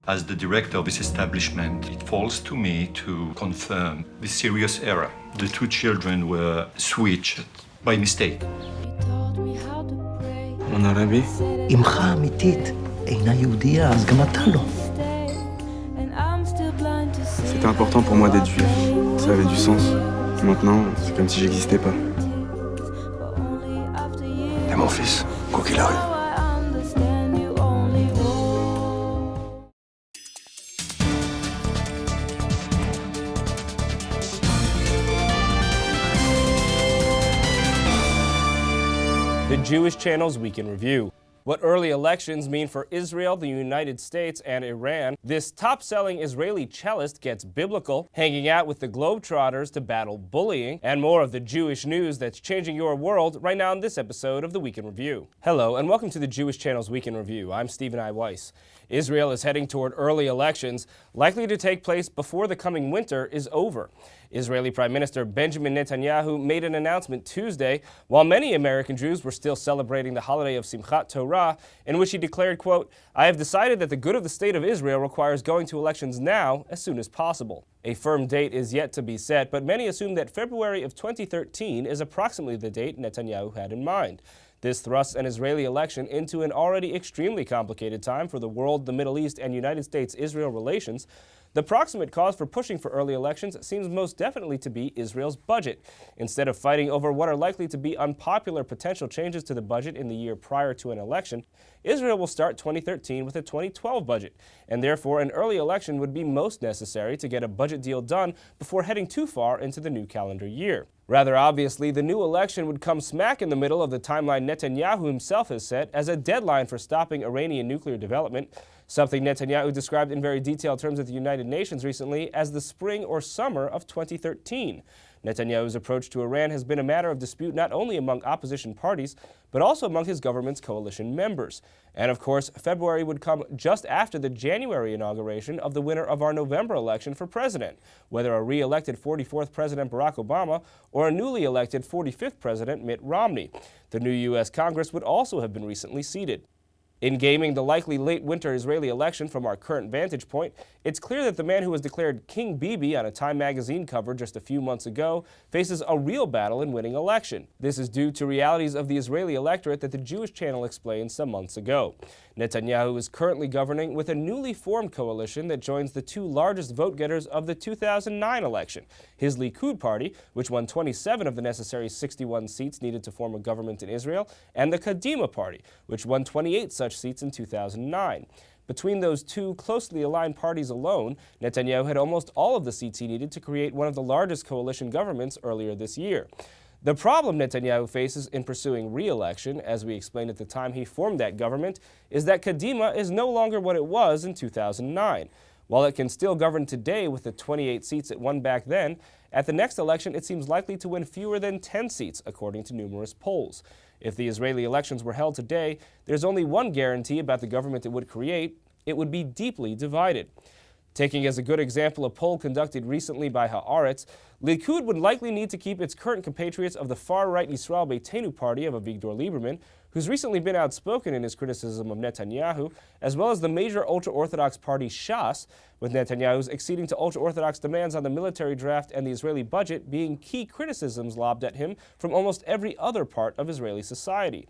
As the director of this establishment, it falls to me to confirm this serious error. The two children were switched by mistake. mon הרבי, אמך אמיתית אינה יהודייה, אז גם אתה לא. c'était important pour moi d'être juif. Ça avait du sens. Maintenant, c'est comme si j'existais pas. T'es mon fils, quoi qu'il arrive. The Jewish Channel's Week in Review. What early elections mean for Israel, the United States, and Iran. This top-selling Israeli cellist gets biblical, hanging out with the Globetrotters to battle bullying, and more of the Jewish news that's changing your world right now in this episode of the Week in Review. Hello, and welcome to the Jewish Channel's Week in Review. I'm Stephen I. Weiss. Israel is heading toward early elections, likely to take place before the coming winter is over. Israeli Prime Minister Benjamin Netanyahu made an announcement Tuesday, while many American Jews were still celebrating the holiday of Simchat Torah, in which he declared, quote, "I have decided that the good of the state of Israel requires going to elections now as soon as possible." A firm date is yet to be set, but many assume that February of 2013 is approximately the date Netanyahu had in mind. This thrusts an Israeli election into an already extremely complicated time for the world, the Middle East, and United States-Israel relations. The proximate cause for pushing for early elections seems most definitely to be Israel's budget. Instead of fighting over what are likely to be unpopular potential changes to the budget in the year prior to an election, Israel will start 2013 with a 2012 budget, and therefore an early election would be most necessary to get a budget deal done before heading too far into the new calendar year. Rather obviously, the new election would come smack in the middle of the timeline Netanyahu himself has set as a deadline for stopping Iranian nuclear development, something Netanyahu described in very detailed terms at the United Nations recently as the spring or summer of 2013. Netanyahu's approach to Iran has been a matter of dispute not only among opposition parties, but also among his government's coalition members. And of course, February would come just after the January inauguration of the winner of our November election for president, whether a re-elected 44th President Barack Obama or a newly elected 45th President Mitt Romney. The new U.S. Congress would also have been recently seated. In gaming the likely late winter Israeli election from our current vantage point, it's clear that the man who was declared King Bibi on a Time magazine cover just a few months ago faces a real battle in winning election. This is due to realities of the Israeli electorate that the Jewish Channel explained some months ago. Netanyahu is currently governing with a newly formed coalition that joins the two largest vote-getters of the 2009 election, his Likud party, which won 27 of the necessary 61 seats needed to form a government in Israel, and the Kadima party, which won 28 such seats in 2009. Between those two closely aligned parties alone, Netanyahu had almost all of the seats he needed to create one of the largest coalition governments earlier this year. The problem Netanyahu faces in pursuing re-election, as we explained at the time he formed that government, is that Kadima is no longer what it was in 2009. While it can still govern today with the 28 seats it won back then, at the next election it seems likely to win fewer than 10 seats, according to numerous polls. If the Israeli elections were held today, there's only one guarantee about the government it would create: it would be deeply divided. Taking as a good example a poll conducted recently by Haaretz, Likud would likely need to keep its current compatriots of the far-right Yisrael Beitenu party of Avigdor Lieberman, who's recently been outspoken in his criticism of Netanyahu, as well as the major ultra-Orthodox party Shas, with Netanyahu's acceding to ultra-Orthodox demands on the military draft and the Israeli budget being key criticisms lobbed at him from almost every other part of Israeli society.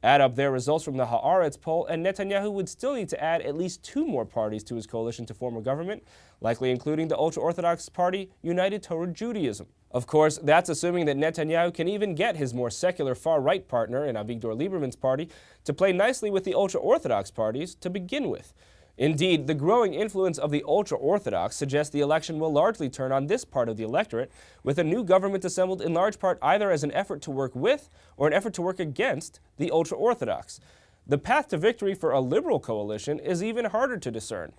Add up their results from the Haaretz poll, and Netanyahu would still need to add at least two more parties to his coalition to form a government, likely including the ultra-Orthodox party United Torah Judaism. Of course, that's assuming that Netanyahu can even get his more secular far-right partner in Avigdor Lieberman's party to play nicely with the ultra-Orthodox parties to begin with. Indeed, the growing influence of the ultra-Orthodox suggests the election will largely turn on this part of the electorate, with a new government assembled in large part either as an effort to work with or an effort to work against the ultra-Orthodox. The path to victory for a liberal coalition is even harder to discern.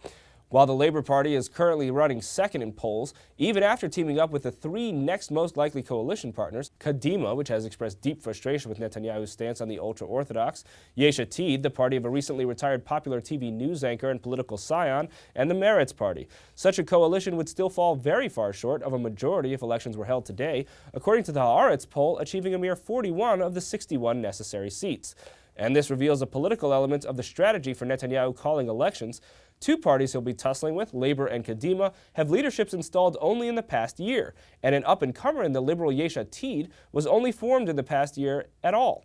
While the Labour Party is currently running second in polls, even after teaming up with the three next most likely coalition partners, Kadima, which has expressed deep frustration with Netanyahu's stance on the ultra-Orthodox, Yesh Atid, the party of a recently retired popular TV news anchor and political scion, and the Meretz Party. Such a coalition would still fall very far short of a majority if elections were held today, according to the Haaretz poll, achieving a mere 41 of the 61 necessary seats. And this reveals a political element of the strategy for Netanyahu calling elections. Two parties he'll be tussling with, Labor and Kadima, have leaderships installed only in the past year, and an up-and-comer in the liberal Yesh Atid was only formed in the past year at all.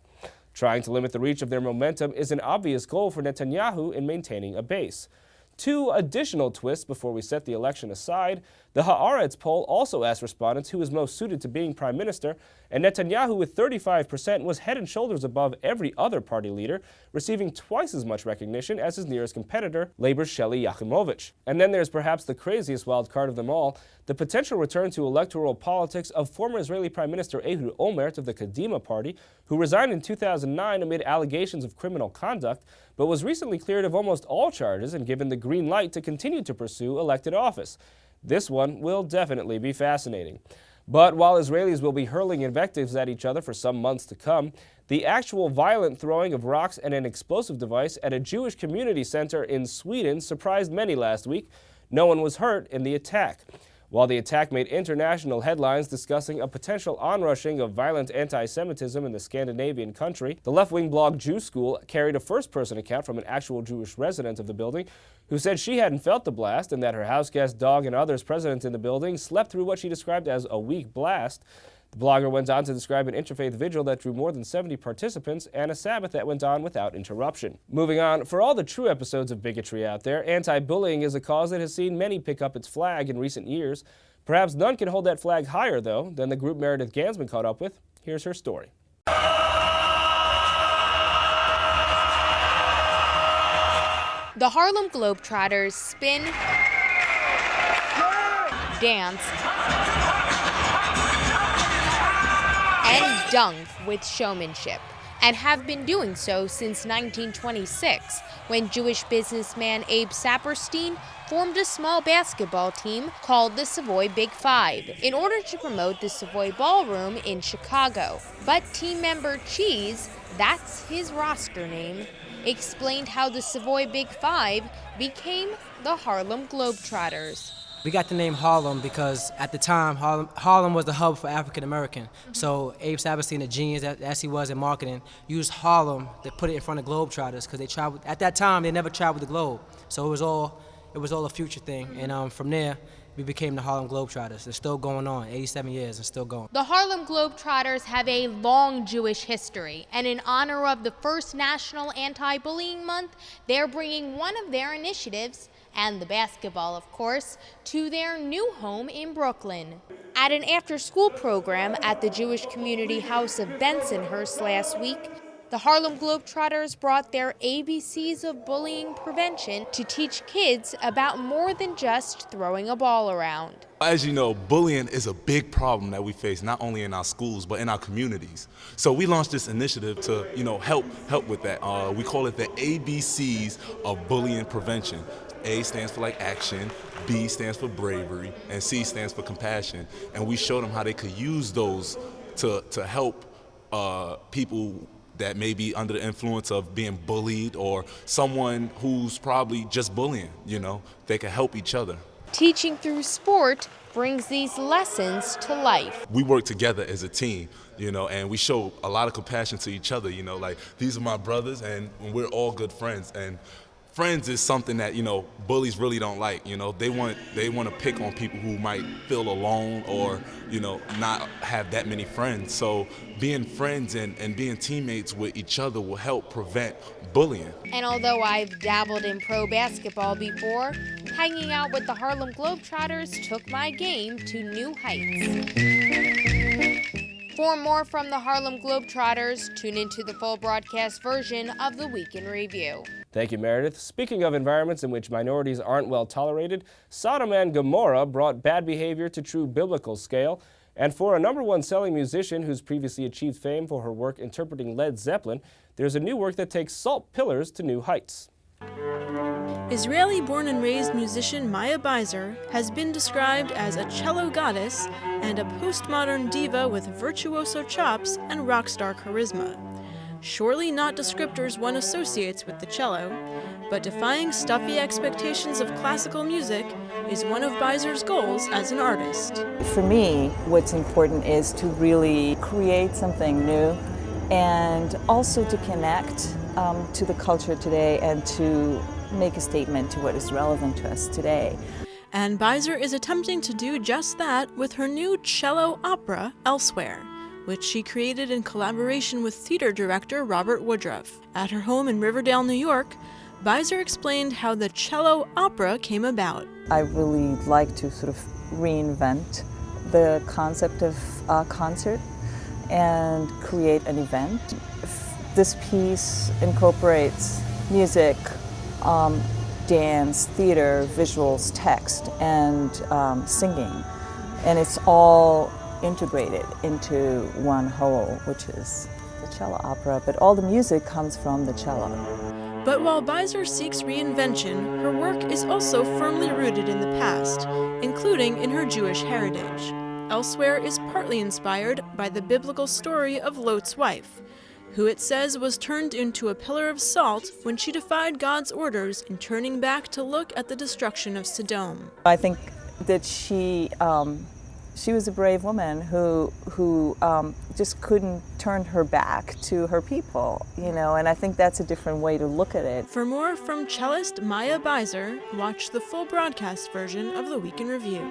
Trying to limit the reach of their momentum is an obvious goal for Netanyahu in maintaining a base. Two additional twists before we set the election aside. The Haaretz poll also asked respondents who is most suited to being prime minister, and Netanyahu with 35% was head and shoulders above every other party leader, receiving twice as much recognition as his nearest competitor, Labor's Shelley Yachimovich. And then there's perhaps the craziest wild card of them all, the potential return to electoral politics of former Israeli Prime Minister Ehud Olmert of the Kadima party, who resigned in 2009 amid allegations of criminal conduct, but was recently cleared of almost all charges and given the green light to continue to pursue elected office. This one will definitely be fascinating. But while Israelis will be hurling invectives at each other for some months to come, the actual violent throwing of rocks and an explosive device at a Jewish community center in Sweden surprised many last week. No one was hurt in the attack. While the attack made international headlines discussing a potential onrushing of violent anti-Semitism in the Scandinavian country, the left-wing blog Jew School carried a first-person account from an actual Jewish resident of the building who said she hadn't felt the blast and that her houseguest, dog, and others present in the building slept through what she described as a weak blast. The blogger went on to describe an interfaith vigil that drew more than 70 participants and a Sabbath that went on without interruption. Moving on, for all the true episodes of bigotry out there, anti-bullying is a cause that has seen many pick up its flag in recent years. Perhaps none can hold that flag higher, though, than the group Meredith Gansman caught up with. Here's her story. The Harlem Globetrotters spin, dance, and dunk with showmanship, and have been doing so since 1926, when Jewish businessman Abe Saperstein formed a small basketball team called the Savoy Big Five in order to promote the Savoy Ballroom in Chicago. But team member Cheese, that's his roster name, explained how the Savoy Big Five became the Harlem Globetrotters. We got the name Harlem because at the time, Harlem was the hub for African American. So Abe Saperstein, a genius as he was in marketing, used Harlem to put it in front of Globetrotters because they traveled. At that time, they never traveled the globe. So it was all a future thing. And from there, we became the Harlem Globetrotters. It's still going on, 87 years and still going. The Harlem Globetrotters have a long Jewish history, and in honor of the first National Anti-Bullying Month, they're bringing one of their initiatives, and the basketball, of course, to their new home in Brooklyn. At an after-school program at the Jewish Community House of Bensonhurst last week, the Harlem Globetrotters brought their ABCs of bullying prevention to teach kids about more than just throwing a ball around. As you know, bullying is a big problem that we face not only in our schools but in our communities. So we launched this initiative to, help with that. We call it the ABCs of bullying prevention. A stands for action, B stands for bravery, and C stands for compassion. And we showed them how they could use those to help people that may be under the influence of being bullied or someone who's probably just bullying, they can help each other. Teaching through sport brings these lessons to life. We work together as a team, and we show a lot of compassion to each other, these are my brothers and we're all good friends. And friends is something that, bullies really don't like. They want to pick on people who might feel alone or, not have that many friends. So being friends and being teammates with each other will help prevent bullying. And although I've dabbled in pro basketball before, hanging out with the Harlem Globetrotters took my game to new heights. For more from the Harlem Globetrotters, tune into the full broadcast version of the Week in Review. Thank you, Meredith. Speaking of environments in which minorities aren't well tolerated, Sodom and Gomorrah brought bad behavior to true biblical scale. And for a #1 selling musician who's previously achieved fame for her work interpreting Led Zeppelin, there's a new work that takes Salt Pillars to new heights. Israeli-born and raised musician Maya Beiser has been described as a cello goddess and a postmodern diva with virtuoso chops and rock star charisma. Surely not descriptors one associates with the cello, but defying stuffy expectations of classical music is one of Beiser's goals as an artist. For me, what's important is to really create something new and also to connect to the culture today and to make a statement to what is relevant to us today. And Beiser is attempting to do just that with her new cello opera, Elsewhere, which she created in collaboration with theater director Robert Woodruff. At her home in Riverdale, New York, Beiser explained how the cello opera came about. I really like to sort of reinvent the concept of concert and create an event. This piece incorporates music, dance, theater, visuals, text, and singing. And it's all integrated into one whole, which is the cello opera, but all the music comes from the cello. But while Beiser seeks reinvention, her work is also firmly rooted in the past, including in her Jewish heritage. Elsewhere is partly inspired by the biblical story of Lot's wife, who it says was turned into a pillar of salt when she defied God's orders in turning back to look at the destruction of Sodom. I think that she was a brave woman who just couldn't turn her back to her people, you know, and I think that's a different way to look at it. For more from cellist Maya Beiser, watch the full broadcast version of the Week in Review.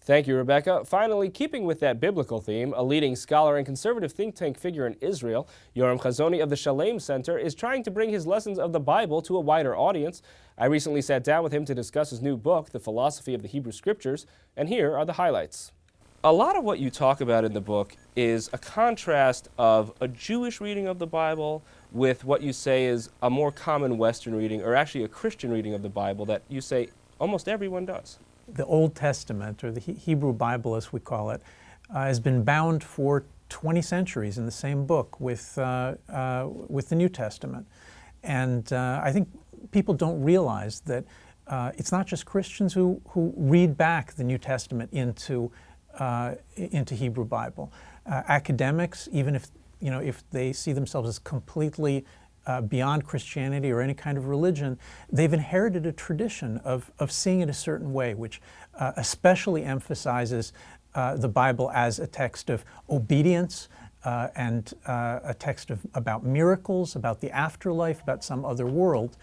Thank you, Rebecca. Finally, keeping with that biblical theme, a leading scholar and conservative think tank figure in Israel, Yoram Chazoni of the Shalem Center, is trying to bring his lessons of the Bible to a wider audience. I recently sat down with him to discuss his new book, The Philosophy of the Hebrew Scriptures, and here are the highlights. A lot of what you talk about in the book is a contrast of a Jewish reading of the Bible with what you say is a more common Western reading, or actually a Christian reading of the Bible that you say almost everyone does. The Old Testament, or the Hebrew Bible as we call it, has been bound for 20 centuries in the same book with the New Testament. And I think people don't realize that it's not just Christians who read back the New Testament into Hebrew Bible. Academics, even if they see themselves as completely beyond Christianity or any kind of religion, they've inherited a tradition of seeing it a certain way, which especially emphasizes the Bible as a text of obedience and a text about miracles, about the afterlife, about some other world.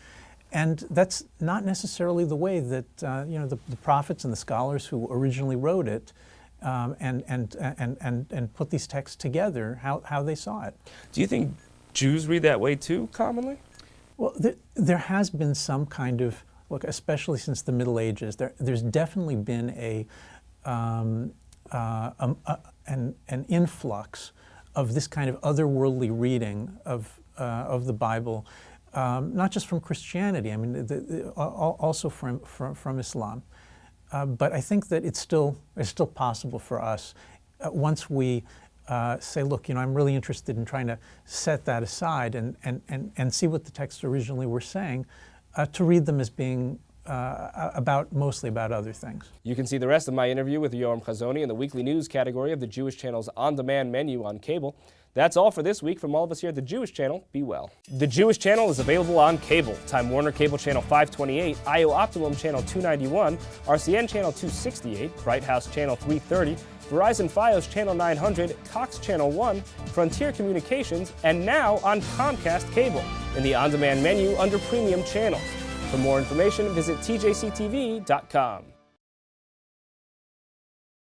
And that's not necessarily the way that the prophets and the scholars who originally wrote it and put these texts together, how they saw it. Do you think Jews read that way too, commonly? Well, there has been some kind of, look, especially since the Middle Ages, there's definitely been an influx of this kind of otherworldly reading of the Bible, not just from Christianity, I mean, also from Islam. But I think that it's still possible for us once we say, look, I'm really interested in trying to set that aside and see what the texts originally were saying, to read them as being mostly about other things. You can see the rest of my interview with Yoram Chazoni in the weekly news category of the Jewish Channel's on-demand menu on cable. That's all for this week from all of us here at the Jewish Channel. Be well. The Jewish Channel is available on cable. Time Warner Cable Channel 528, IO Optimum Channel 291, RCN Channel 268, Bright House Channel 330, Verizon Fios Channel 900, Cox Channel 1, Frontier Communications, and now on Comcast Cable in the on-demand menu under Premium Channels. For more information, visit tjctv.com.